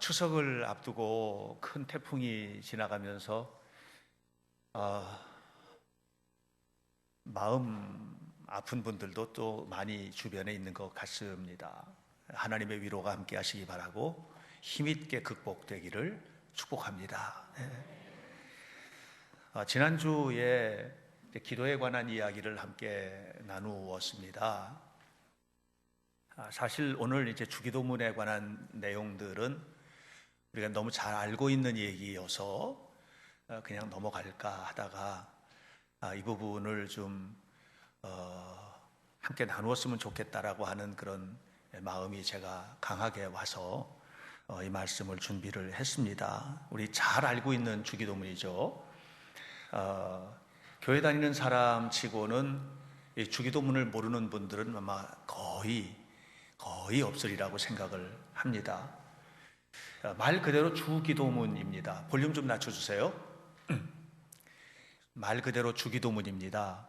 추석을 앞두고 큰 태풍이 지나가면서 마음 아픈 분들도 또 많이 주변에 있는 것 같습니다. 하나님의 위로가 함께 하시기 바라고 힘있게 극복되기를 축복합니다. 지난주에 기도에 관한 이야기를 함께 나누었습니다. 사실 오늘 이제 주기도문에 관한 내용들은 우리가 너무 잘 알고 있는 얘기여서 그냥 넘어갈까 하다가 이 부분을 좀 함께 나누었으면 좋겠다라고 하는 그런 마음이 제가 강하게 와서 이 말씀을 준비를 했습니다. 우리 잘 알고 있는 주기도문이죠. 교회 다니는 사람 치고는 이 주기도문을 모르는 분들은 아마 거의 없으리라고 생각을 합니다. 말 그대로 주기도문입니다. 볼륨 좀 낮춰주세요. 말 그대로 주기도문입니다.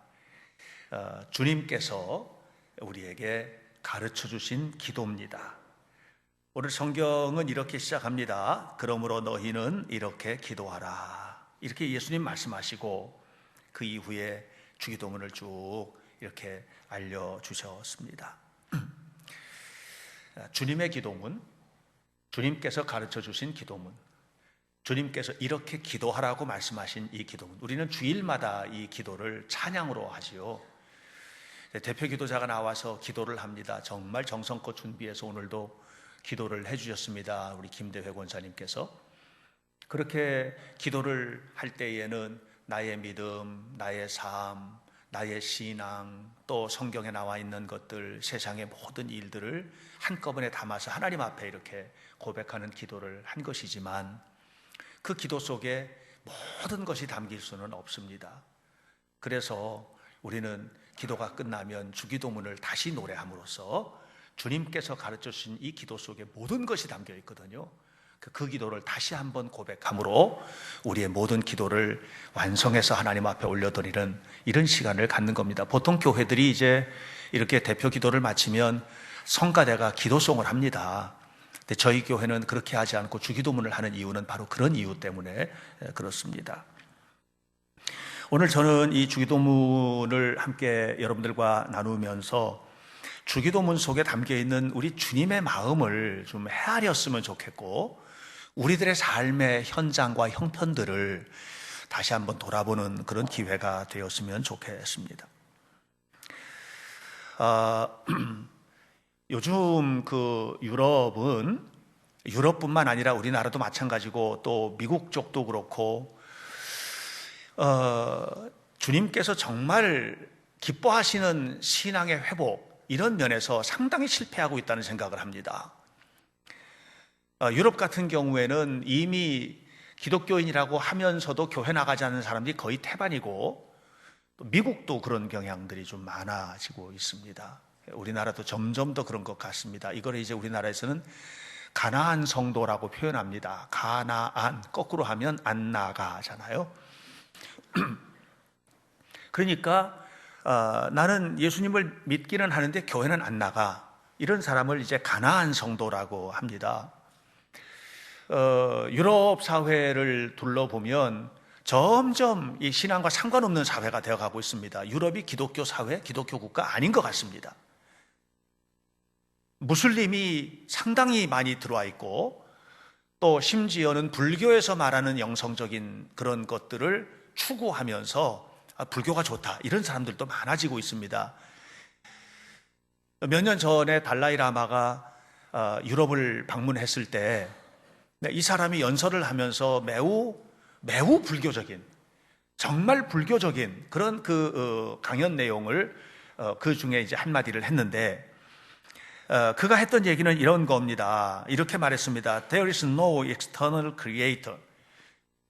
주님께서 우리에게 가르쳐 주신 기도입니다. 오늘 성경은 이렇게 시작합니다. 그러므로 너희는 이렇게 기도하라. 이렇게 예수님 말씀하시고 그 이후에 주기도문을 쭉 이렇게 알려주셨습니다. 주님의 기도문, 주님께서 가르쳐 주신 기도문, 주님께서 이렇게 기도하라고 말씀하신 이 기도문, 우리는 주일마다 이 기도를 찬양으로 하지요. 대표 기도자가 나와서 기도를 합니다. 정말 정성껏 준비해서 오늘도 기도를 해주셨습니다. 우리 김대회 권사님께서. 그렇게 기도를 할 때에는 나의 믿음, 나의 삶, 나의 신앙, 또 성경에 나와 있는 것들, 세상의 모든 일들을 한꺼번에 담아서 하나님 앞에 이렇게 고백하는 기도를 한 것이지만 그 기도 속에 모든 것이 담길 수는 없습니다. 그래서 우리는 기도가 끝나면 주기도문을 다시 노래함으로써 주님께서 가르쳐 주신 이 기도 속에 모든 것이 담겨 있거든요. 그 기도를 다시 한번 고백함으로 우리의 모든 기도를 완성해서 하나님 앞에 올려드리는 이런 시간을 갖는 겁니다. 보통 교회들이 이제 이렇게 대표 기도를 마치면 성가대가 기도송을 합니다. 근데 저희 교회는 그렇게 하지 않고 주기도문을 하는 이유는 바로 그런 이유 때문에 그렇습니다. 오늘 저는 이 주기도문을 함께 여러분들과 나누면서 주기도문 속에 담겨 있는 우리 주님의 마음을 좀 헤아렸으면 좋겠고 우리들의 삶의 현장과 형편들을 다시 한번 돌아보는 그런 기회가 되었으면 좋겠습니다. 요즘 그 유럽뿐만 아니라 우리나라도 마찬가지고 또 미국 쪽도 그렇고 주님께서 정말 기뻐하시는 신앙의 회복 이런 면에서 상당히 실패하고 있다는 생각을 합니다. 유럽 같은 경우에는 이미 기독교인이라고 하면서도 교회 나가지 않는 사람들이 거의 태반이고 또 미국도 그런 경향들이 좀 많아지고 있습니다. 우리나라도 점점 더 그런 것 같습니다. 이걸 이제 우리나라에서는 가나안 성도라고 표현합니다. 가나안, 거꾸로 하면 안 나가잖아요. 그러니까 나는 예수님을 믿기는 하는데 교회는 안 나가. 이런 사람을 이제 가나안 성도라고 합니다. 유럽 사회를 둘러보면 점점 이 신앙과 상관없는 사회가 되어가고 있습니다. 유럽이 기독교 사회, 기독교 국가 아닌 것 같습니다. 무슬림이 상당히 많이 들어와 있고 또 심지어는 불교에서 말하는 영성적인 그런 것들을 추구하면서 불교가 좋다 이런 사람들도 많아지고 있습니다. 몇 년 전에 달라이 라마가 유럽을 방문했을 때 이 사람이 연설을 하면서 매우 불교적인, 정말 불교적인 그런 그 강연 내용을 그 중에 이제 한마디를 했는데 그가 했던 얘기는 이런 겁니다. 이렇게 말했습니다. There is no external creator.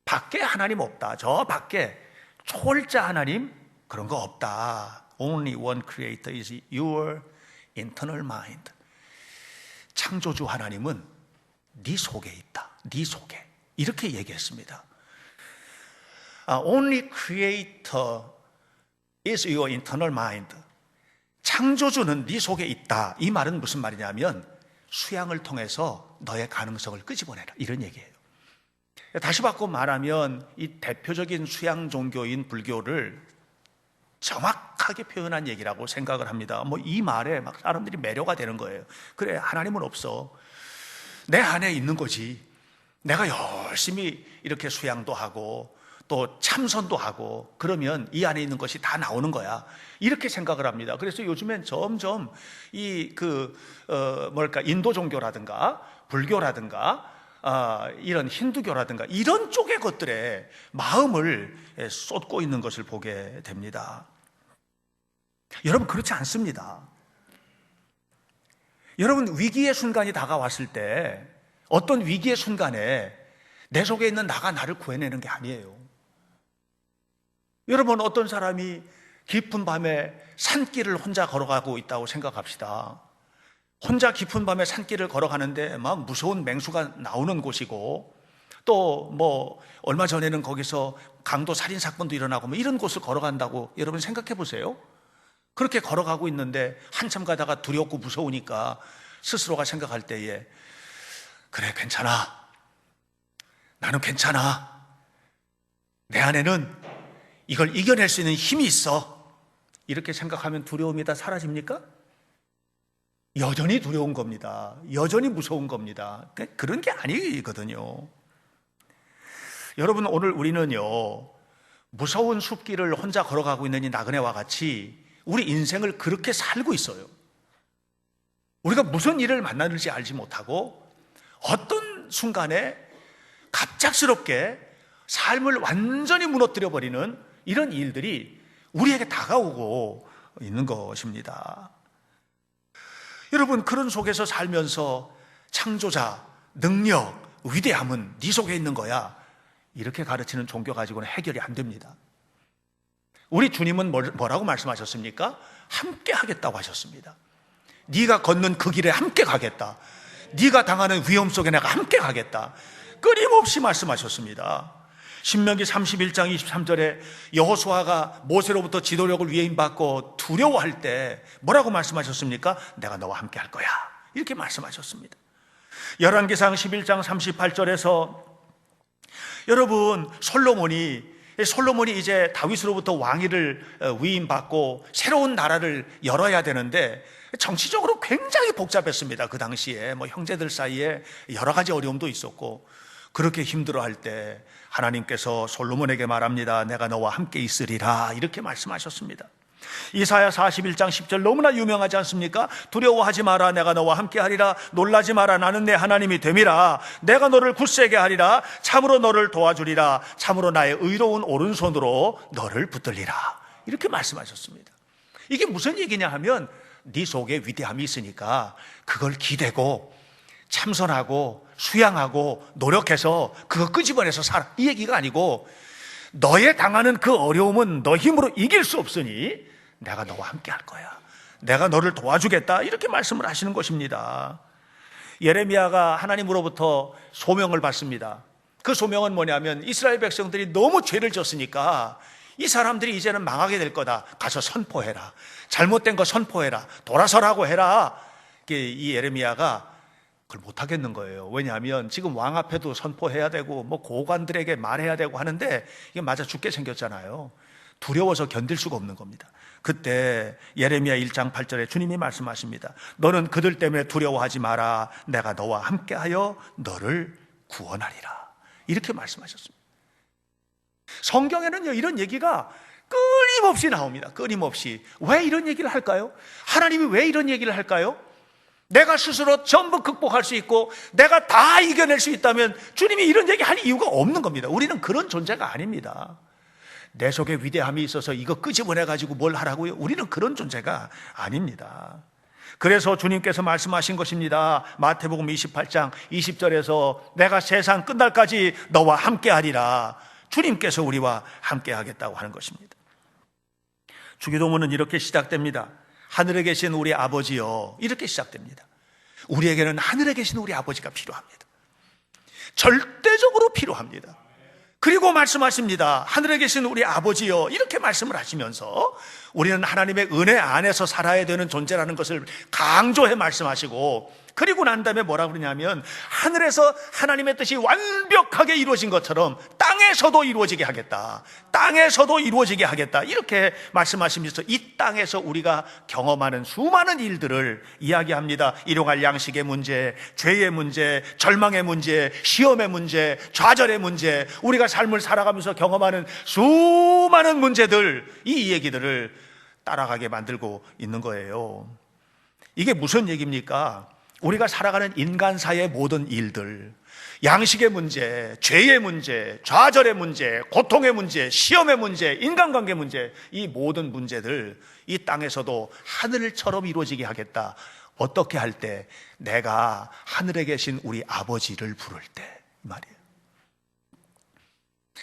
밖에 하나님 없다. 저 밖에 초월자 하나님 그런 거 없다. Only one creator is your internal mind. 창조주 하나님은 네 속에 있다. 네 속에. 이렇게 얘기했습니다. Only creator is your internal mind. 창조주는 네 속에 있다. 이 말은 무슨 말이냐면 수양을 통해서 너의 가능성을 끄집어내라, 이런 얘기예요. 다시 바꿔 말하면 이 대표적인 수양 종교인 불교를 정확하게 표현한 얘기라고 생각을 합니다. 이 말에 막 사람들이 매료가 되는 거예요. 그래, 하나님은 없어. 내 안에 있는 거지. 내가 열심히 이렇게 수양도 하고 또 참선도 하고 그러면 이 안에 있는 것이 다 나오는 거야, 이렇게 생각을 합니다. 그래서 요즘엔 점점 인도 종교라든가 불교라든가 이런 힌두교라든가 이런 쪽의 것들에 마음을 쏟고 있는 것을 보게 됩니다. 여러분, 그렇지 않습니다. 여러분, 위기의 순간이 다가왔을 때 어떤 위기의 순간에 내 속에 있는 나가 나를 구해내는 게 아니에요. 여러분, 어떤 사람이 깊은 밤에 산길을 혼자 걸어가고 있다고 생각합시다. 혼자 깊은 밤에 산길을 걸어가는데 막 무서운 맹수가 나오는 곳이고 또 얼마 전에는 거기서 강도 살인 사건도 일어나고 이런 곳을 걸어간다고 여러분 생각해 보세요. 그렇게 걸어가고 있는데 한참 가다가 두렵고 무서우니까 스스로가 생각할 때에 그래, 괜찮아. 나는 괜찮아. 내 안에는 이걸 이겨낼 수 있는 힘이 있어. 이렇게 생각하면 두려움이 다 사라집니까? 여전히 두려운 겁니다. 여전히 무서운 겁니다. 그런 게 아니거든요. 여러분, 오늘 우리는요, 무서운 숲길을 혼자 걸어가고 있는 이 나그네와 같이 우리 인생을 그렇게 살고 있어요. 우리가 무슨 일을 만나는지 알지 못하고 어떤 순간에 갑작스럽게 삶을 완전히 무너뜨려 버리는 이런 일들이 우리에게 다가오고 있는 것입니다. 여러분, 그런 속에서 살면서 창조자, 능력, 위대함은 네 속에 있는 거야, 이렇게 가르치는 종교 가지고는 해결이 안 됩니다. 우리 주님은 뭐라고 말씀하셨습니까? 함께 하겠다고 하셨습니다. 네가 걷는 그 길에 함께 가겠다. 네가 당하는 위험 속에 내가 함께 가겠다. 끊임없이 말씀하셨습니다. 신명기 31장 23절에 여호수아가 모세로부터 지도력을 위임받고 두려워할 때 뭐라고 말씀하셨습니까? 내가 너와 함께 할 거야, 이렇게 말씀하셨습니다. 열왕기상 11장 38절에서 여러분, 솔로몬이 이제 다윗으로부터 왕위를 위임받고 새로운 나라를 열어야 되는데 정치적으로 굉장히 복잡했습니다. 그 당시에 형제들 사이에 여러 가지 어려움도 있었고, 그렇게 힘들어할 때 하나님께서 솔로몬에게 말합니다. 내가 너와 함께 있으리라, 이렇게 말씀하셨습니다. 이사야 41장 10절 너무나 유명하지 않습니까? 두려워하지 마라, 내가 너와 함께 하리라. 놀라지 마라, 나는 내 하나님이 됨이라. 내가 너를 굳세게 하리라. 참으로 너를 도와주리라. 참으로 나의 의로운 오른손으로 너를 붙들리라, 이렇게 말씀하셨습니다. 이게 무슨 얘기냐 하면 네 속에 위대함이 있으니까 그걸 기대고 참선하고 수양하고 노력해서 그거 끄집어내서 살아, 이 얘기가 아니고 너의 당하는 그 어려움은 너 힘으로 이길 수 없으니 내가 너와 함께 할 거야. 내가 너를 도와주겠다, 이렇게 말씀을 하시는 것입니다. 예레미야가 하나님으로부터 소명을 받습니다. 그 소명은 뭐냐면 이스라엘 백성들이 너무 죄를 졌으니까 이 사람들이 이제는 망하게 될 거다. 가서 선포해라. 잘못된 거 선포해라. 돌아서라고 해라. 이 예레미야가 그걸 못하겠는 거예요. 왜냐하면 지금 왕 앞에도 선포해야 되고 고관들에게 말해야 되고 하는데 이게 맞아 죽게 생겼잖아요. 두려워서 견딜 수가 없는 겁니다. 그때 예레미야 1장 8절에 주님이 말씀하십니다. 너는 그들 때문에 두려워하지 마라. 내가 너와 함께하여 너를 구원하리라, 이렇게 말씀하셨습니다. 성경에는요, 이런 얘기가 끊임없이 나옵니다. 끊임없이. 왜 이런 얘기를 할까요? 하나님이 왜 이런 얘기를 할까요? 내가 스스로 전부 극복할 수 있고 내가 다 이겨낼 수 있다면 주님이 이런 얘기 할 이유가 없는 겁니다. 우리는 그런 존재가 아닙니다. 내 속에 위대함이 있어서 이거 끄집어내가지고 뭘 하라고요? 우리는 그런 존재가 아닙니다. 그래서 주님께서 말씀하신 것입니다. 마태복음 28장 20절에서 내가 세상 끝날까지 너와 함께하리라. 주님께서 우리와 함께하겠다고 하는 것입니다. 주기도문은 이렇게 시작됩니다. 하늘에 계신 우리 아버지여, 이렇게 시작됩니다. 우리에게는 하늘에 계신 우리 아버지가 필요합니다. 절대적으로 필요합니다. 그리고 말씀하십니다. 하늘에 계신 우리 아버지여, 이렇게 말씀을 하시면서 우리는 하나님의 은혜 안에서 살아야 되는 존재라는 것을 강조해 말씀하시고, 그리고 난 다음에 뭐라 그러냐면 하늘에서 하나님의 뜻이 완벽하게 이루어진 것처럼 땅에서도 이루어지게 하겠다. 땅에서도 이루어지게 하겠다. 이렇게 말씀하시면서 이 땅에서 우리가 경험하는 수많은 일들을 이야기합니다. 일용할 양식의 문제, 죄의 문제, 절망의 문제, 시험의 문제, 좌절의 문제, 우리가 삶을 살아가면서 경험하는 수많은 문제들, 이 얘기들을 따라가게 만들고 있는 거예요. 이게 무슨 얘기입니까? 우리가 살아가는 인간사의 모든 일들, 양식의 문제, 죄의 문제, 좌절의 문제, 고통의 문제, 시험의 문제, 인간관계 문제, 이 모든 문제들 이 땅에서도 하늘처럼 이루어지게 하겠다. 어떻게 할 때? 내가 하늘에 계신 우리 아버지를 부를 때, 이 말이에요.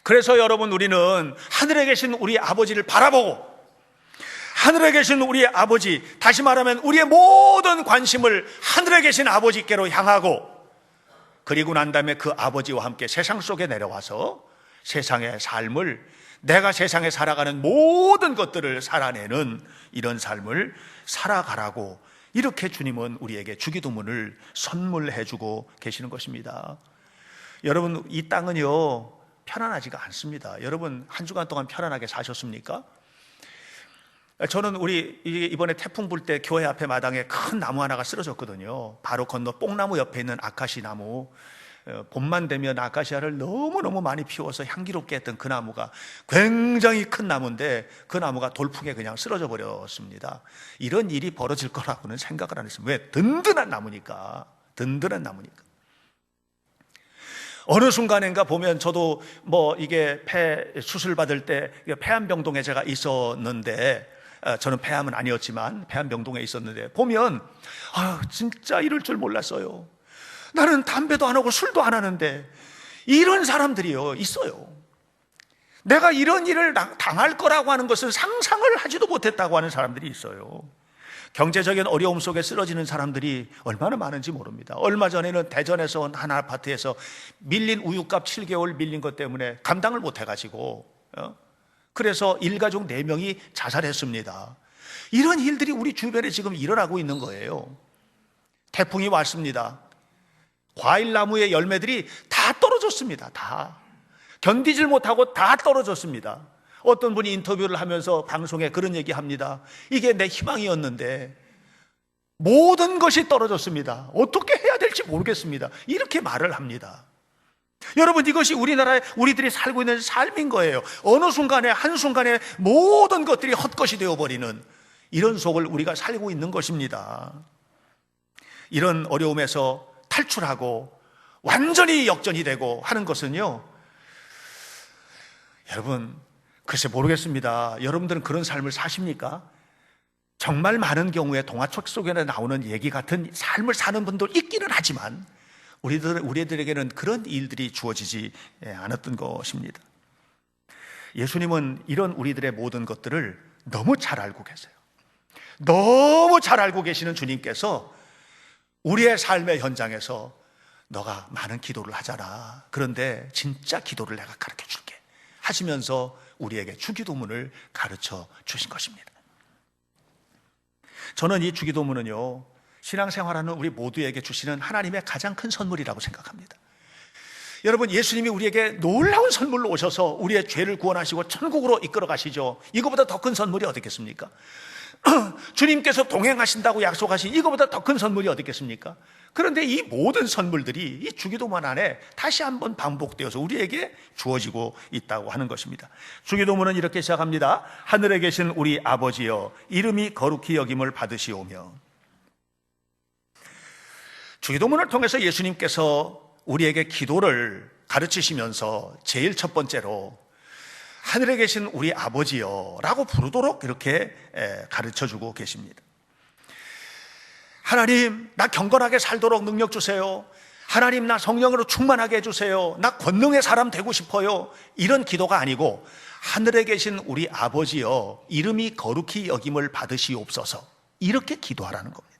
그래서 여러분, 우리는 하늘에 계신 우리 아버지를 바라보고, 하늘에 계신 우리 아버지, 다시 말하면 우리의 모든 관심을 하늘에 계신 아버지께로 향하고, 그리고 난 다음에 그 아버지와 함께 세상 속에 내려와서 세상의 삶을, 내가 세상에 살아가는 모든 것들을 살아내는 이런 삶을 살아가라고, 이렇게 주님은 우리에게 주기도문을 선물해주고 계시는 것입니다. 여러분, 이 땅은요 편안하지가 않습니다. 여러분, 한 주간 동안 편안하게 사셨습니까? 저는 우리 이번에 태풍 불 때 교회 앞에 마당에 큰 나무 하나가 쓰러졌거든요. 바로 건너 뽕나무 옆에 있는 아카시 나무. 봄만 되면 아카시아를 너무너무 많이 피워서 향기롭게 했던 그 나무가 굉장히 큰 나무인데, 그 나무가 돌풍에 그냥 쓰러져 버렸습니다. 이런 일이 벌어질 거라고는 생각을 안 했습니다. 왜? 든든한 나무니까. 든든한 나무니까. 어느 순간인가 보면 저도 이게 폐 수술 받을 때 폐암병동에 제가 있었는데, 저는 폐암은 아니었지만 폐암병동에 있었는데, 보면 진짜 이럴 줄 몰랐어요. 나는 담배도 안 하고 술도 안 하는데 이런 사람들이요 있어요. 내가 이런 일을 당할 거라고 하는 것을 상상을 하지도 못했다고 하는 사람들이 있어요. 경제적인 어려움 속에 쓰러지는 사람들이 얼마나 많은지 모릅니다. 얼마 전에는 대전에서 한 아파트에서 밀린 우유값 7개월 밀린 것 때문에 감당을 못 해가지고 그래서 일가족 4명이 자살했습니다. 이런 일들이 우리 주변에 지금 일어나고 있는 거예요. 태풍이 왔습니다. 과일나무의 열매들이 다 떨어졌습니다. 다 견디질 못하고 다 떨어졌습니다. 어떤 분이 인터뷰를 하면서 방송에 그런 얘기합니다. 이게 내 희망이었는데 모든 것이 떨어졌습니다. 어떻게 해야 될지 모르겠습니다. 이렇게 말을 합니다. 여러분, 이것이 우리들이 살고 있는 삶인 거예요. 어느 순간에 한순간에 모든 것들이 헛것이 되어버리는 이런 속을 우리가 살고 있는 것입니다. 이런 어려움에서 탈출하고 완전히 역전이 되고 하는 것은요, 여러분, 글쎄 모르겠습니다. 여러분들은 그런 삶을 사십니까? 정말 많은 경우에 동화책 속에 나오는 얘기 같은 삶을 사는 분도 있기는 하지만 우리들에게는 그런 일들이 주어지지 않았던 것입니다. 예수님은 이런 우리들의 모든 것들을 너무 잘 알고 계세요. 너무 잘 알고 계시는 주님께서 우리의 삶의 현장에서 너가 많은 기도를 하잖아. 그런데 진짜 기도를 내가 가르쳐 줄게 하시면서 우리에게 주기도문을 가르쳐 주신 것입니다. 저는 이 주기도문은요, 신앙생활하는 우리 모두에게 주시는 하나님의 가장 큰 선물이라고 생각합니다. 여러분, 예수님이 우리에게 놀라운 선물로 오셔서 우리의 죄를 구원하시고 천국으로 이끌어 가시죠. 이거보다 더 큰 선물이 어디 있겠습니까? 주님께서 동행하신다고 약속하신 이거보다 더 큰 선물이 어디 있겠습니까? 그런데 이 모든 선물들이 이 주기도문 안에 다시 한번 반복되어서 우리에게 주어지고 있다고 하는 것입니다. 주기도문은 이렇게 시작합니다. 하늘에 계신 우리 아버지여, 이름이 거룩히 여김을 받으시오며. 주기도문을 통해서 예수님께서 우리에게 기도를 가르치시면서 제일 첫 번째로 하늘에 계신 우리 아버지여 라고 부르도록 이렇게 가르쳐주고 계십니다. 하나님, 나 경건하게 살도록 능력 주세요. 하나님, 나 성령으로 충만하게 해주세요. 나 권능의 사람 되고 싶어요. 이런 기도가 아니고 하늘에 계신 우리 아버지여, 이름이 거룩히 여김을 받으시옵소서, 이렇게 기도하라는 겁니다.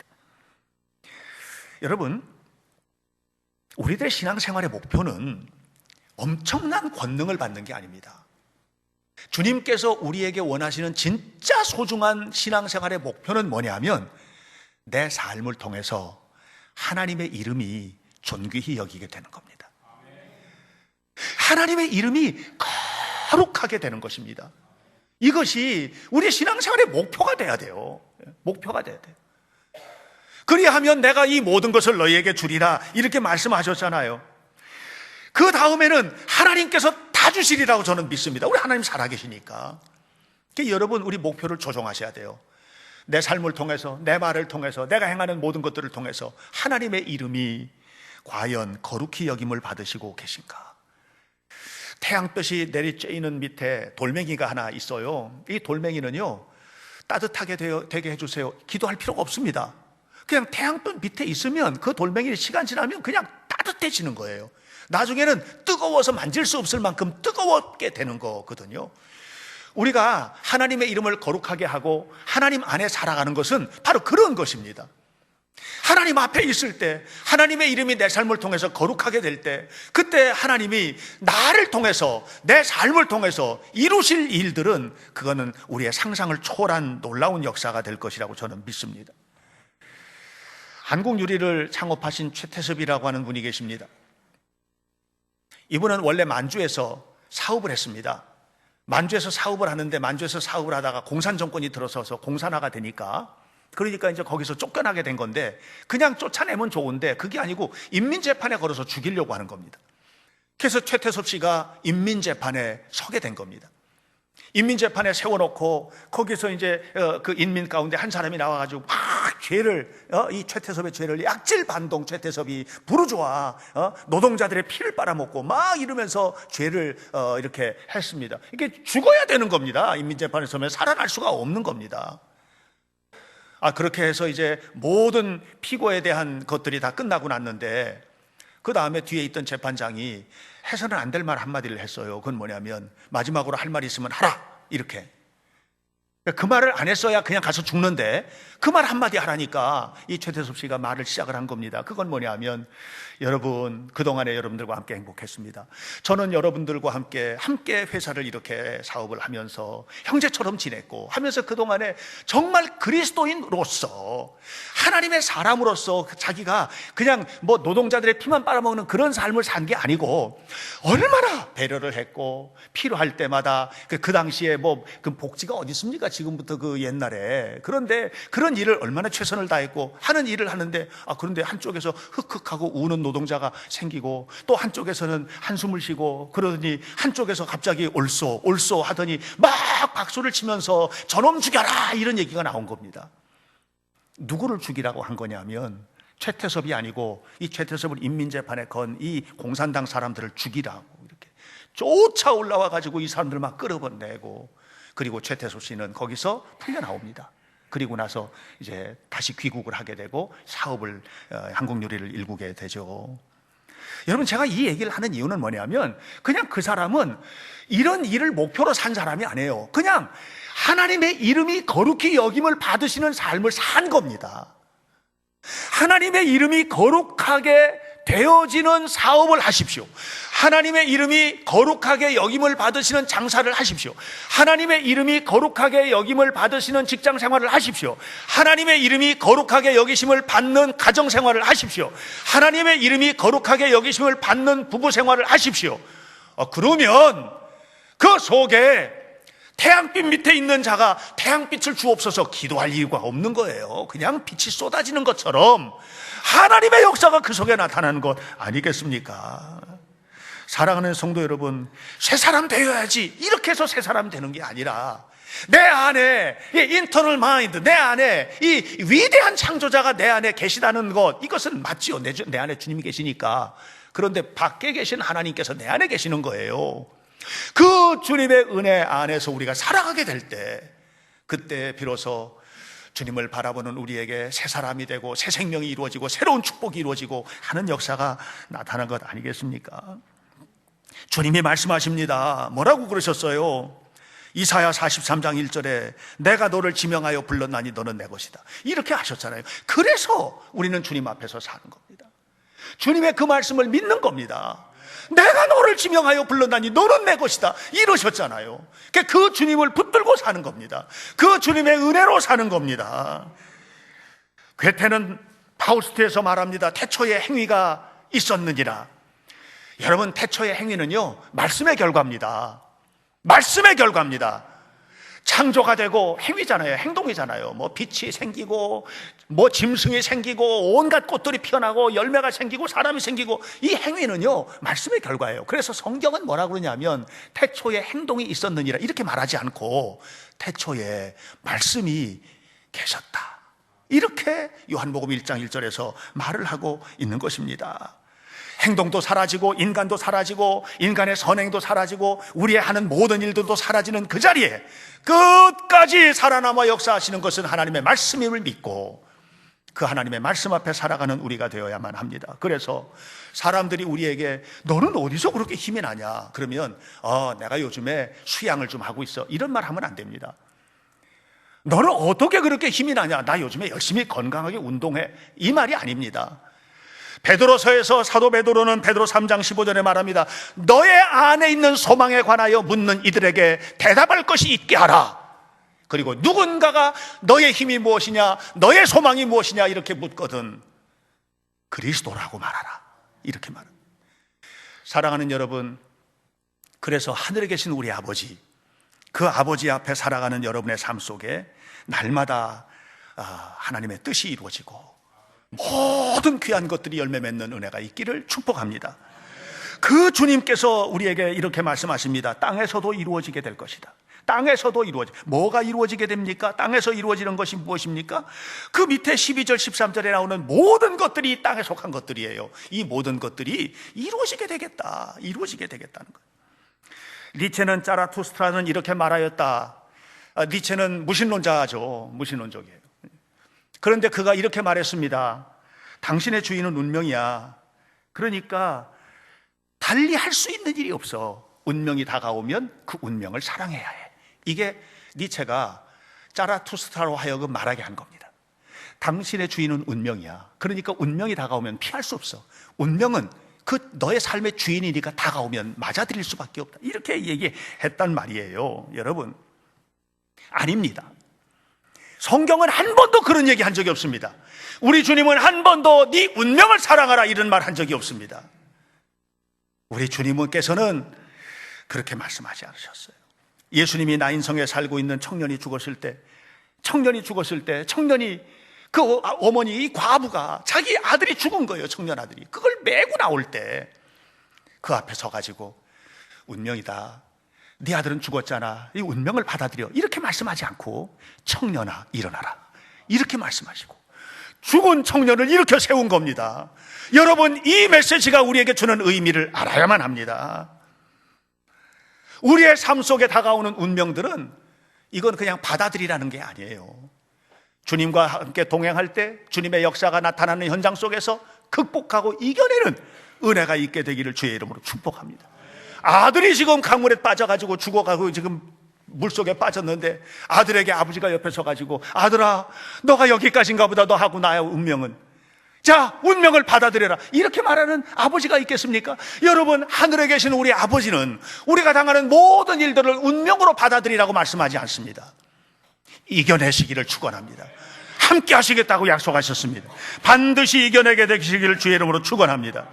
여러분, 우리들의 신앙생활의 목표는 엄청난 권능을 받는 게 아닙니다. 주님께서 우리에게 원하시는 진짜 소중한 신앙생활의 목표는 뭐냐면 내 삶을 통해서 하나님의 이름이 존귀히 여기게 되는 겁니다. 하나님의 이름이 거룩하게 되는 것입니다. 이것이 우리 신앙생활의 목표가 돼야 돼요. 목표가 돼야 돼요. 그리하면 내가 이 모든 것을 너희에게 주리라 이렇게 말씀하셨잖아요. 그 다음에는 하나님께서 다 주시리라고 저는 믿습니다. 우리 하나님 살아계시니까. 여러분, 우리 목표를 조정하셔야 돼요. 내 삶을 통해서, 내 말을 통해서, 내가 행하는 모든 것들을 통해서 하나님의 이름이 과연 거룩히 여김을 받으시고 계신가? 태양볕이 내리쬐이는 밑에 돌멩이가 하나 있어요. 이 돌멩이는요, 따뜻하게 되게 해주세요. 기도할 필요가 없습니다. 그냥 태양볕 밑에 있으면 그 돌멩이는 시간 지나면 그냥 따뜻해지는 거예요. 나중에는 뜨거워서 만질 수 없을 만큼 뜨겁게 되는 거거든요. 우리가 하나님의 이름을 거룩하게 하고 하나님 안에 살아가는 것은 바로 그런 것입니다. 하나님 앞에 있을 때, 하나님의 이름이 내 삶을 통해서 거룩하게 될 때, 그때 하나님이 나를 통해서, 내 삶을 통해서 이루실 일들은 그거는 우리의 상상을 초월한 놀라운 역사가 될 것이라고 저는 믿습니다. 한국유리를 창업하신 최태섭이라고 하는 분이 계십니다. 이분은 원래 만주에서 사업을 했습니다. 만주에서 사업을 하는데, 만주에서 사업을 하다가 공산 정권이 들어서서 공산화가 되니까, 그러니까 이제 거기서 쫓겨나게 된 건데, 그냥 쫓아내면 좋은데 그게 아니고 인민재판에 걸어서 죽이려고 하는 겁니다. 그래서 최태섭 씨가 인민재판에 서게 된 겁니다. 인민재판에 세워놓고 거기서 이제 그 인민 가운데 한 사람이 나와가지고 막 죄를, 이 최태섭의 죄를, 약질반동 최태섭이 부르주아 노동자들의 피를 빨아먹고 막 이러면서 죄를 이렇게 했습니다. 이게 죽어야 되는 겁니다. 인민재판에 서면 살아날 수가 없는 겁니다. 그렇게 해서 이제 모든 피고에 대한 것들이 다 끝나고 났는데, 그 다음에 뒤에 있던 재판장이 해서는 안 될 말 한마디를 했어요. 그건 뭐냐면, 마지막으로 할 말이 있으면 하라, 이렇게. 그 말을 안 했어야 그냥 가서 죽는데 그 말 한마디 하라니까 이 최태섭 씨가 말을 시작을 한 겁니다. 그건 뭐냐면, 여러분, 그동안에 여러분들과 함께 행복했습니다. 저는 여러분들과 함께 회사를 이렇게 사업을 하면서 형제처럼 지냈고 하면서 그동안에 정말 그리스도인으로서, 하나님의 사람으로서 자기가 그냥 뭐 노동자들의 피만 빨아먹는 그런 삶을 산 게 아니고 얼마나 배려를 했고, 필요할 때마다 그 당시에 뭐 그 복지가 어디 있습니까? 지금부터 그 옛날에. 그런데 그런 일을 얼마나 최선을 다했고 하는 일을 하는데, 그런데 한쪽에서 흑흑하고 우는 노동자가 생기고, 또 한쪽에서는 한숨을 쉬고, 그러더니 한쪽에서 갑자기 옳소 하더니 막 박수를 치면서 저놈 죽여라, 이런 얘기가 나온 겁니다. 누구를 죽이라고 한 거냐면 최태섭이 아니고, 이 최태섭을 인민재판에 건 이 공산당 사람들을 죽이라고 이렇게 쫓아 올라와 가지고 이 사람들 막 끌어내고, 그리고 최태섭 씨는 거기서 풀려나옵니다. 그리고 나서 이제 다시 귀국을 하게 되고 사업을, 한국유리를 일구게 되죠. 여러분, 제가 이 얘기를 하는 이유는 뭐냐면, 그냥 그 사람은 이런 일을 목표로 산 사람이 아니에요. 그냥 하나님의 이름이 거룩히 여김을 받으시는 삶을 산 겁니다. 하나님의 이름이 거룩하게 되어지는 사업을 하십시오. 하나님의 이름이 거룩하게 여김을 받으시는 장사를 하십시오. 하나님의 이름이 거룩하게 여김을 받으시는 직장 생활을 하십시오. 하나님의 이름이 거룩하게 여기심을 받는 가정 생활을 하십시오. 하나님의 이름이 거룩하게 여기심을 받는 부부 생활을 하십시오. 그러면 그 속에 태양빛 밑에 있는 자가 태양빛을 주옵소서 기도할 이유가 없는 거예요. 그냥 빛이 쏟아지는 것처럼 하나님의 역사가 그 속에 나타나는 것 아니겠습니까? 사랑하는 성도 여러분, 새 사람 되어야지 이렇게 해서 새 사람 되는 게 아니라, 내 안에 이 인터널 마인드, 내 안에 이 위대한 창조자가 내 안에 계시다는 것, 이것은 맞지요. 내 안에 주님이 계시니까. 그런데 밖에 계신 하나님께서 내 안에 계시는 거예요. 그 주님의 은혜 안에서 우리가 살아가게 될 때, 그때 비로소 주님을 바라보는 우리에게 새 사람이 되고 새 생명이 이루어지고 새로운 축복이 이루어지고 하는 역사가 나타난 것 아니겠습니까? 주님이 말씀하십니다. 뭐라고 그러셨어요? 이사야 43장 1절에 내가 너를 지명하여 불렀나니 너는 내 것이다, 이렇게 하셨잖아요. 그래서 우리는 주님 앞에서 사는 겁니다. 주님의 그 말씀을 믿는 겁니다. 내가 너를 지명하여 불렀나니 너는 내 것이다, 이러셨잖아요. 그 주님을 붙들고 사는 겁니다. 그 주님의 은혜로 사는 겁니다. 괴테는 파우스트에서 말합니다. 태초에 행위가 있었느니라. 여러분, 태초의 행위는요, 말씀의 결과입니다. 말씀의 결과입니다. 창조가 되고 행위잖아요. 행동이잖아요. 뭐 빛이 생기고 뭐 짐승이 생기고 온갖 꽃들이 피어나고 열매가 생기고 사람이 생기고, 이 행위는요 말씀의 결과예요. 그래서 성경은 뭐라고 그러냐면 태초에 행동이 있었느니라 이렇게 말하지 않고 태초에 말씀이 계셨다, 이렇게 요한복음 1장 1절에서 말을 하고 있는 것입니다. 행동도 사라지고 인간도 사라지고 인간의 선행도 사라지고 우리의 하는 모든 일들도 사라지는 그 자리에 끝까지 살아남아 역사하시는 것은 하나님의 말씀임을 믿고 그 하나님의 말씀 앞에 살아가는 우리가 되어야만 합니다. 그래서 사람들이 우리에게 너는 어디서 그렇게 힘이 나냐 그러면 내가 요즘에 수양을 좀 하고 있어, 이런 말 하면 안 됩니다. 너는 어떻게 그렇게 힘이 나냐, 나 요즘에 열심히 건강하게 운동해, 이 말이 아닙니다. 베드로서에서 사도 베드로는 베드로 3장 15절에 말합니다. 너의 안에 있는 소망에 관하여 묻는 이들에게 대답할 것이 있게 하라. 그리고 누군가가 너의 힘이 무엇이냐, 너의 소망이 무엇이냐 이렇게 묻거든 그리스도라고 말하라, 이렇게 말합니다. 사랑하는 여러분, 그래서 하늘에 계신 우리 아버지, 그 아버지 앞에 살아가는 여러분의 삶 속에 날마다 하나님의 뜻이 이루어지고 모든 귀한 것들이 열매 맺는 은혜가 있기를 축복합니다. 그 주님께서 우리에게 이렇게 말씀하십니다. 땅에서도 이루어지게 될 것이다. 땅에서도 뭐가 이루어지게 됩니까? 땅에서 이루어지는 것이 무엇입니까? 그 밑에 12절 13절에 나오는 모든 것들이 땅에 속한 것들이에요. 이 모든 것들이 이루어지게 되겠다, 이루어지게 되겠다는 거예요. 니체는 자라투스트라는 이렇게 말하였다. 니체는 무신론자죠. 무신론적이에요. 그런데 그가 이렇게 말했습니다. 당신의 주인은 운명이야. 그러니까 달리 할 수 있는 일이 없어. 운명이 다가오면 그 운명을 사랑해야 해. 이게 니체가 자라투스트라로 하여금 말하게 한 겁니다. 당신의 주인은 운명이야. 그러니까 운명이 다가오면 피할 수 없어. 운명은 그 너의 삶의 주인이니까 다가오면 맞아들일 수밖에 없다, 이렇게 얘기했단 말이에요. 여러분, 아닙니다. 성경은 한 번도 그런 얘기 한 적이 없습니다. 우리 주님은 한 번도 네 운명을 사랑하라 이런 말 한 적이 없습니다. 우리 주님께서는 그렇게 말씀하지 않으셨어요. 예수님이 나인성에 살고 있는 청년이 죽었을 때 청년이 그 어머니, 이 과부가 자기 아들이 죽은 거예요. 청년 아들이. 그걸 메고 나올 때 그 앞에 서가지고 운명이다, 네 아들은 죽었잖아, 이 운명을 받아들여, 이렇게 말씀하지 않고 청년아 일어나라 이렇게 말씀하시고 죽은 청년을 일으켜 세운 겁니다. 여러분, 이 메시지가 우리에게 주는 의미를 알아야만 합니다. 우리의 삶 속에 다가오는 운명들은 이건 그냥 받아들이라는 게 아니에요. 주님과 함께 동행할 때 주님의 역사가 나타나는 현장 속에서 극복하고 이겨내는 은혜가 있게 되기를 주의 이름으로 축복합니다. 아들이 지금 강물에 빠져가지고 죽어가고 지금 물속에 빠졌는데 아들에게 아버지가 옆에 서가지고 아들아 너가 여기까지인가 보다, 너하고 나의 운명은, 자 운명을 받아들여라, 이렇게 말하는 아버지가 있겠습니까? 여러분, 하늘에 계신 우리 아버지는 우리가 당하는 모든 일들을 운명으로 받아들이라고 말씀하지 않습니다. 이겨내시기를 축원합니다. 함께 하시겠다고 약속하셨습니다. 반드시 이겨내게 되시기를 주의 이름으로 축원합니다.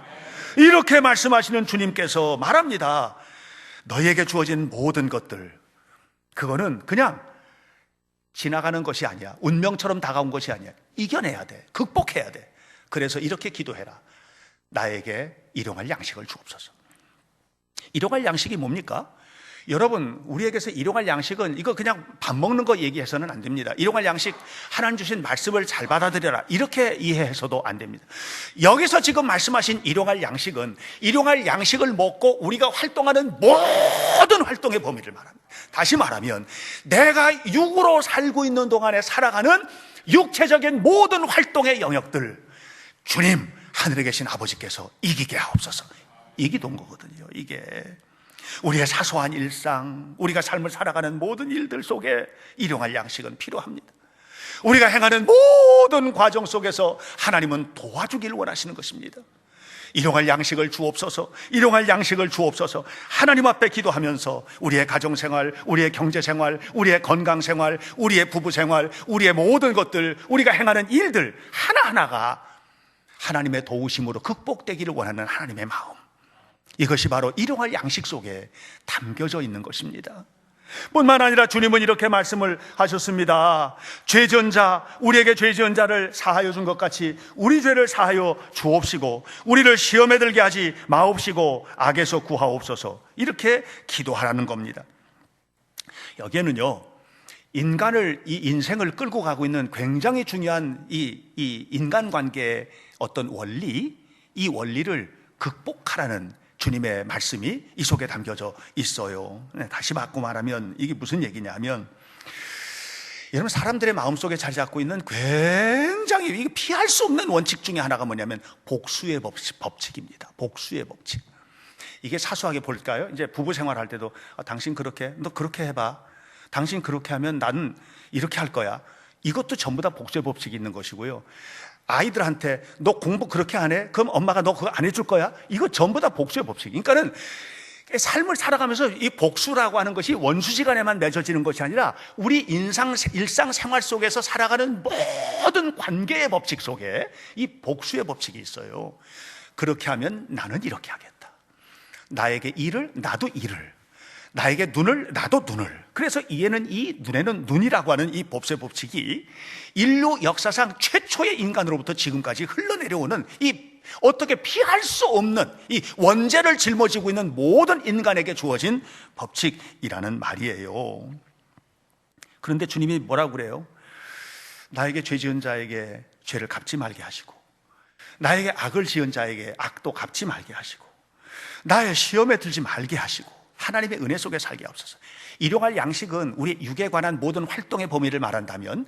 이렇게 말씀하시는 주님께서 말합니다. 너희에게 주어진 모든 것들, 그거는 그냥 지나가는 것이 아니야. 운명처럼 다가온 것이 아니야. 이겨내야 돼. 극복해야 돼. 그래서 이렇게 기도해라. 나에게 일용할 양식을 주옵소서. 일용할 양식이 뭡니까? 여러분, 우리에게서 일용할 양식은 이거 그냥 밥 먹는 거 얘기해서는 안 됩니다. 일용할 양식, 하나님 주신 말씀을 잘 받아들여라, 이렇게 이해해서도 안 됩니다. 여기서 지금 말씀하신 일용할 양식은 일용할 양식을 먹고 우리가 활동하는 모든 활동의 범위를 말합니다. 다시 말하면 내가 육으로 살고 있는 동안에 살아가는 육체적인 모든 활동의 영역들, 주님, 하늘에 계신 아버지께서 이기게 하옵소서, 이 기도인 거거든요. 이게 우리의 사소한 일상, 우리가 삶을 살아가는 모든 일들 속에 일용할 양식은 필요합니다. 우리가 행하는 모든 과정 속에서 하나님은 도와주기를 원하시는 것입니다. 일용할 양식을 주옵소서, 일용할 양식을 주옵소서. 하나님 앞에 기도하면서 우리의 가정생활, 우리의 경제생활, 우리의 건강생활, 우리의 부부생활, 우리의 모든 것들, 우리가 행하는 일들 하나하나가 하나님의 도우심으로 극복되기를 원하는 하나님의 마음, 이것이 바로 일용할 양식 속에 담겨져 있는 것입니다. 뿐만 아니라 주님은 이렇게 말씀을 하셨습니다. 죄 지은 자, 우리에게 죄 지은 자를 사하여 준 것 같이 우리 죄를 사하여 주옵시고 우리를 시험에 들게 하지 마옵시고 악에서 구하옵소서, 이렇게 기도하라는 겁니다. 여기에는요, 인간을, 이 인생을 끌고 가고 있는 굉장히 중요한 이 인간관계의 어떤 원리, 이 원리를 극복하라는 주님의 말씀이 이 속에 담겨져 있어요. 다시 바꿔 말하면 이게 무슨 얘기냐면, 여러분, 사람들의 마음속에 자리 잡고 있는 굉장히 피할 수 없는 원칙 중에 하나가 뭐냐면 복수의 법칙입니다. 복수의 법칙. 이게 사소하게 볼까요? 이제 부부 생활할 때도 당신 그렇게, 너 그렇게 해봐, 당신 그렇게 하면 나는 이렇게 할 거야. 이것도 전부 다 복수의 법칙이 있는 것이고요. 아이들한테 너 공부 그렇게 안 해? 그럼 엄마가 너 그거 안 해줄 거야? 이거 전부 다 복수의 법칙. 그러니까는 삶을 살아가면서 이 복수라고 하는 것이 원수지간에만 맺어지는 것이 아니라 우리 일상생활 속에서 살아가는 모든 관계의 법칙 속에 이 복수의 법칙이 있어요. 그렇게 하면 나는 이렇게 하겠다. 나에게 이를, 나도 이를. 나에게 눈을, 나도 눈을. 그래서 이에는 이, 눈에는 눈이라고 하는 이 복수의 법칙이 인류 역사상 최초의 인간으로부터 지금까지 흘러내려오는 이 어떻게 피할 수 없는 이 원죄를 짊어지고 있는 모든 인간에게 주어진 법칙이라는 말이에요. 그런데 주님이 뭐라고 그래요? 나에게 죄 지은 자에게 죄를 갚지 말게 하시고, 나에게 악을 지은 자에게 악도 갚지 말게 하시고, 나의 시험에 들지 말게 하시고, 하나님의 은혜 속에 살게 하옵소서. 일용할 양식은 우리 육에 관한 모든 활동의 범위를 말한다면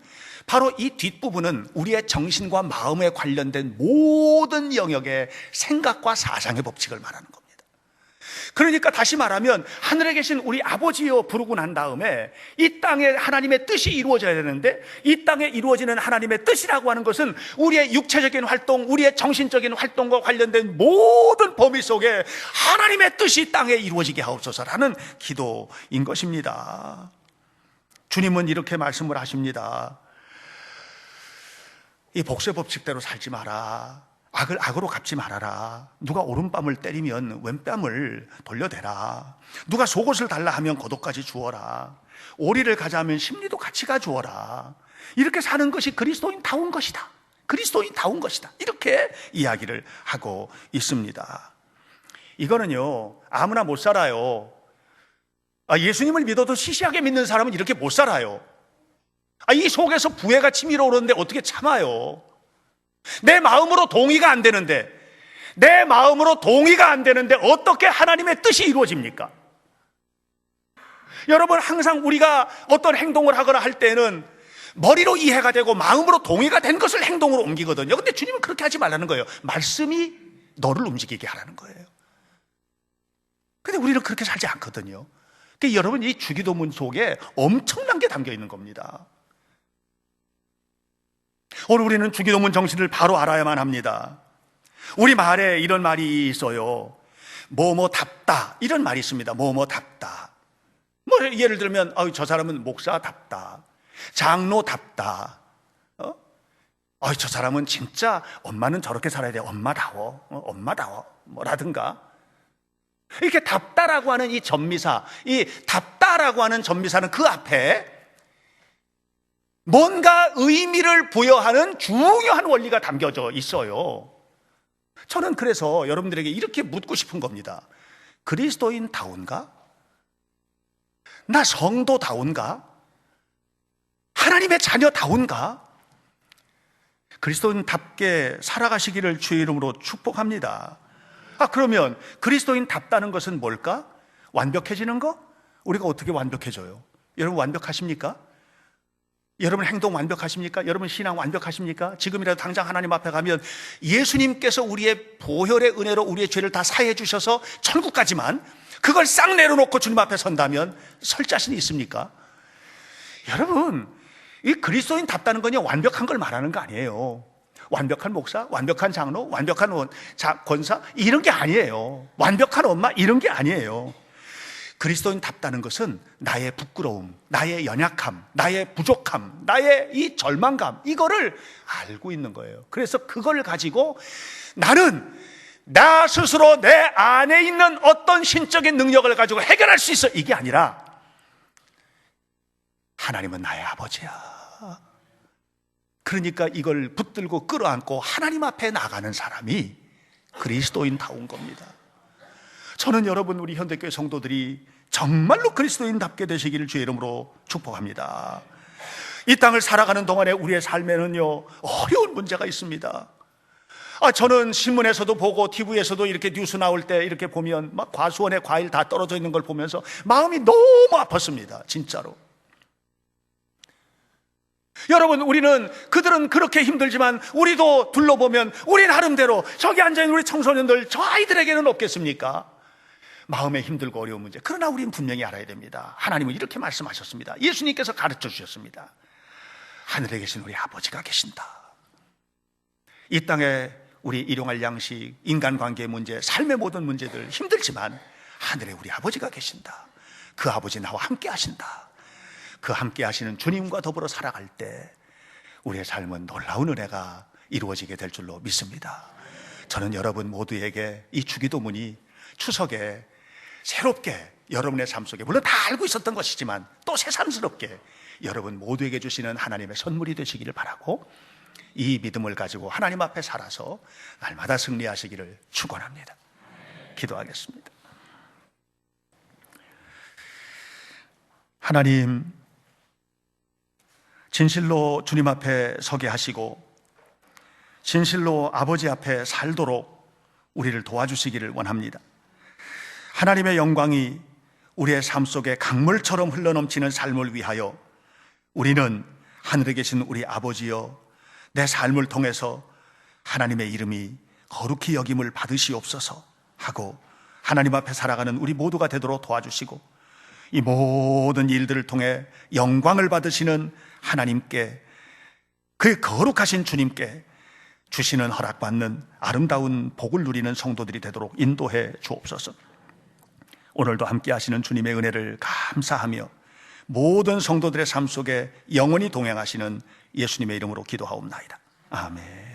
바로 이 뒷부분은 우리의 정신과 마음에 관련된 모든 영역의 생각과 사상의 법칙을 말하는 겁니다. 그러니까 다시 말하면 하늘에 계신 우리 아버지여 부르고 난 다음에 이 땅에 하나님의 뜻이 이루어져야 되는데, 이 땅에 이루어지는 하나님의 뜻이라고 하는 것은 우리의 육체적인 활동, 우리의 정신적인 활동과 관련된 모든 범위 속에 하나님의 뜻이 땅에 이루어지게 하옵소서라는 기도인 것입니다. 주님은 이렇게 말씀을 하십니다. 이 복수의 법칙대로 살지 마라. 악을 악으로 갚지 말아라. 누가 오른뺨을 때리면 왼뺨을 돌려대라. 누가 속옷을 달라 하면 겉옷까지 주어라. 오리를 가자 하면 심리도 같이 가주어라. 이렇게 사는 것이 그리스도인다운 것이다. 그리스도인다운 것이다. 이렇게 이야기를 하고 있습니다. 이거는요, 아무나 못 살아요. 예수님을 믿어도 시시하게 믿는 사람은 이렇게 못 살아요. 이 속에서 부해가 치밀어 오르는데 어떻게 참아요? 내 마음으로 동의가 안 되는데, 어떻게 하나님의 뜻이 이루어집니까? 여러분, 항상 우리가 어떤 행동을 하거나 할 때는 머리로 이해가 되고 마음으로 동의가 된 것을 행동으로 옮기거든요. 근데 주님은 그렇게 하지 말라는 거예요. 말씀이 너를 움직이게 하라는 거예요. 근데 우리는 그렇게 살지 않거든요. 그러니까 여러분, 이 주기도문 속에 엄청난 게 담겨 있는 겁니다. 오늘 우리는 주기도문 정신을 바로 알아야만 합니다. 우리 말에 이런 말이 있어요. 뭐뭐답다, 이런 말이 있습니다. 뭐뭐답다. 예를 들면 저 사람은 목사답다, 장로답다, 저 사람은 진짜 엄마는 저렇게 살아야 돼, 엄마다워, 뭐라든가. 이렇게 답다라고 하는 이 전미사, 이 답다라고 하는 전미사는 그 앞에 뭔가 의미를 부여하는 중요한 원리가 담겨져 있어요. 저는 그래서 여러분들에게 이렇게 묻고 싶은 겁니다. 그리스도인다운가? 나 성도다운가? 하나님의 자녀다운가? 그리스도인답게 살아가시기를 주의 이름으로 축복합니다. 그러면 그리스도인답다는 것은 뭘까? 완벽해지는 거? 우리가 어떻게 완벽해져요? 여러분 완벽하십니까? 여러분 행동 완벽하십니까? 여러분 신앙 완벽하십니까? 지금이라도 당장 하나님 앞에 가면 예수님께서 우리의 보혈의 은혜로 우리의 죄를 다 사해 주셔서 천국 가지만 그걸 싹 내려놓고 주님 앞에 선다면 설 자신이 있습니까? 여러분, 이 그리스도인답다는 건요, 완벽한 걸 말하는 거 아니에요. 완벽한 목사, 완벽한 장로, 완벽한 권사, 이런 게 아니에요. 완벽한 엄마, 이런 게 아니에요. 그리스도인답다는 것은 나의 부끄러움, 나의 연약함, 나의 부족함, 나의 이 절망감, 이거를 알고 있는 거예요. 그래서 그걸 가지고 나는 나 스스로 내 안에 있는 어떤 신적인 능력을 가지고 해결할 수 있어, 이게 아니라 하나님은 나의 아버지야. 그러니까 이걸 붙들고 끌어안고 하나님 앞에 나가는 사람이 그리스도인다운 겁니다. 저는 여러분, 우리 현대교회 성도들이 정말로 그리스도인답게 되시기를 주의 이름으로 축복합니다. 이 땅을 살아가는 동안에 우리의 삶에는요, 어려운 문제가 있습니다. 저는 신문에서도 보고 TV에서도 이렇게 뉴스 나올 때 이렇게 보면 막 과수원에 과일 다 떨어져 있는 걸 보면서 마음이 너무 아팠습니다. 진짜로. 여러분, 그들은 그렇게 힘들지만 우리도 둘러보면 우리 나름대로 저기 앉아있는 우리 청소년들, 저 아이들에게는 없겠습니까? 마음에 힘들고 어려운 문제. 그러나 우리는 분명히 알아야 됩니다. 하나님은 이렇게 말씀하셨습니다. 예수님께서 가르쳐 주셨습니다. 하늘에 계신 우리 아버지가 계신다. 이 땅에 우리 일용할 양식, 인간관계의 문제, 삶의 모든 문제들 힘들지만 하늘에 우리 아버지가 계신다. 그 아버지 나와 함께 하신다. 그 함께 하시는 주님과 더불어 살아갈 때 우리의 삶은 놀라운 은혜가 이루어지게 될 줄로 믿습니다. 저는 여러분 모두에게 이 주기도문이 추석에 새롭게 여러분의 삶 속에, 물론 다 알고 있었던 것이지만 또 새삼스럽게 여러분 모두에게 주시는 하나님의 선물이 되시기를 바라고, 이 믿음을 가지고 하나님 앞에 살아서 날마다 승리하시기를 축원합니다. 기도하겠습니다. 하나님, 진실로 주님 앞에 서게 하시고 진실로 아버지 앞에 살도록 우리를 도와주시기를 원합니다. 하나님의 영광이 우리의 삶 속에 강물처럼 흘러넘치는 삶을 위하여 우리는 하늘에 계신 우리 아버지여, 내 삶을 통해서 하나님의 이름이 거룩히 여김을 받으시옵소서 하고 하나님 앞에 살아가는 우리 모두가 되도록 도와주시고, 이 모든 일들을 통해 영광을 받으시는 하나님께, 그 거룩하신 주님께 주시는 허락받는 아름다운 복을 누리는 성도들이 되도록 인도해 주옵소서. 오늘도 함께 하시는 주님의 은혜를 감사하며 모든 성도들의 삶 속에 영원히 동행하시는 예수님의 이름으로 기도하옵나이다. 아멘.